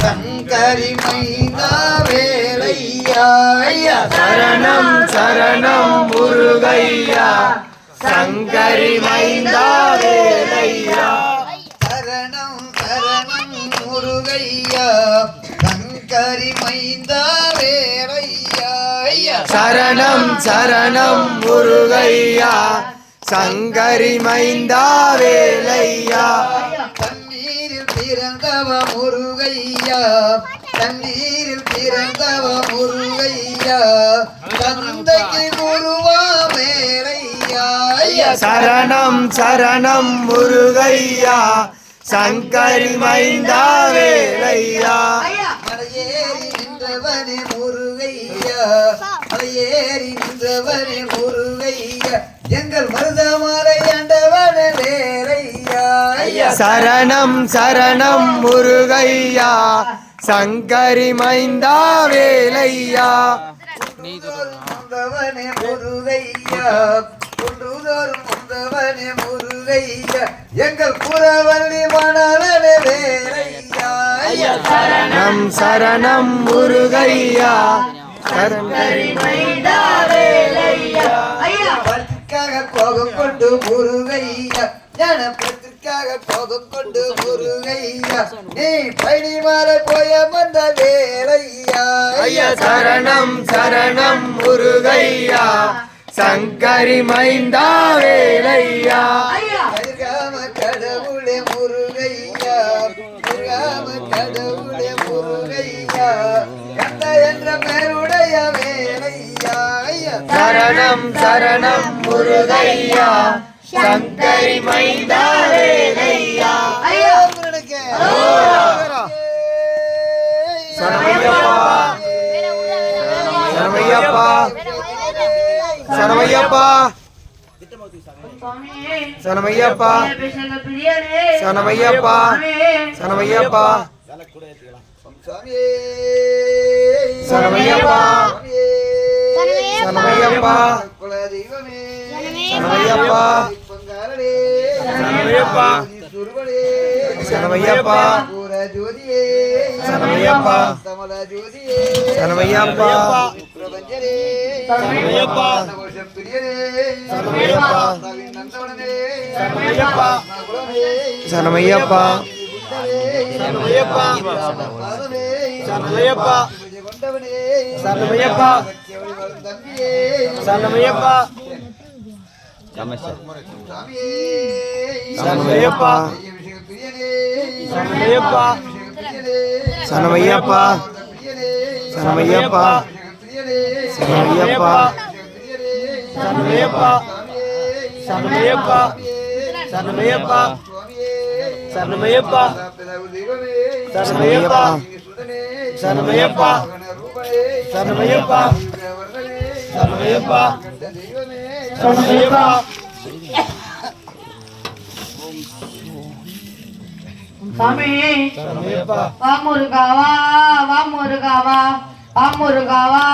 சங்கரி மைந்தா வேலையா சரணம் சரணம் முருகையா சங்கரி மைந்தா வேலையா சரணம் சரணம் முருகையா சங்கரி மைந்தா வேலையா சரணம் சரணம் முருகையா சங்கரி மைந்தா வேலையா தண்ணீரில் பிறந்தவ முருகையா தண்ணீரில் பிறந்தவ முருகையா தந்தைக்கு குருவா மேலையா சரணம் சரணம் முருகையா சங்கரி மைந்தா வேலையா மலையேறி நின்றவனே முருகையா மலையேறி நின்றவனே முருகையா எங்கள் மருதமலை ஆண்டவனே வேலையா சரணம் சரணம் முருகையா சங்கரி மைந்தா வேலையா வந்தவனே முருகையா ஒன்றுதோறும் வந்தவனே முருகையா எங்கள் புறவள்ளி மணலனே வேலையா சரணம் சரணம் முருகையா சங்கரி மைந்தா வேலையா பத்திற்காக கோபம் கொண்டு முருகையா ஞானப்பத்திற்காக கோபம் கொண்டு முருகையா நீ பழனி மாலை போய வந்த வேலையா சரணம் சரணம் முருகையா சங்கரி மைந்தா வேலையா கதிர்காம கடவுளே முருகையா கதிர்காம கடவுளே முருகையா கந்த என்ற பெயருடைய வேலையா சரணம் சரணம் முருகையா சங்கரி மைந்தா வேலையா சரமையப்பா சரமையப்பா சரமையப்பா சரமையப்பா சரமையப்பா சரமையப்பா சரமையப்பா குலதெய்வமே சரமையப்பா சரமையப்பா சரமையப்பா ஜோதியே சரமையப்பா தமல ஜோதியே சரமையப்பா பிரபஞ்சரே சரமையப்பா பிரியரே சரமையப்பா நந்தவனே சரமையப்பா குலமே சரமையப்பா சரமையப்பா சரமையப்பா சரமையப்பா கொண்டவனே சரமையப்பா தம்பியே சரமையப்பா சாமியே சரமையப்பா பிரியனே சரமையப்பா பிரியனே சரமையப்பா பிரியனே சரமையப்பா பிரியனே சரமையப்பா பிரியனே சரமையப்பா சரமையப்பா சரமையப்பா சரமையப்பா சரமையப்பா சரமையப்பா சரமையப்பா சரமையப்பா சரமையப்பா சாமி சரமையப்பா வா முருகாவா வா முருகாவா வா முருகாவா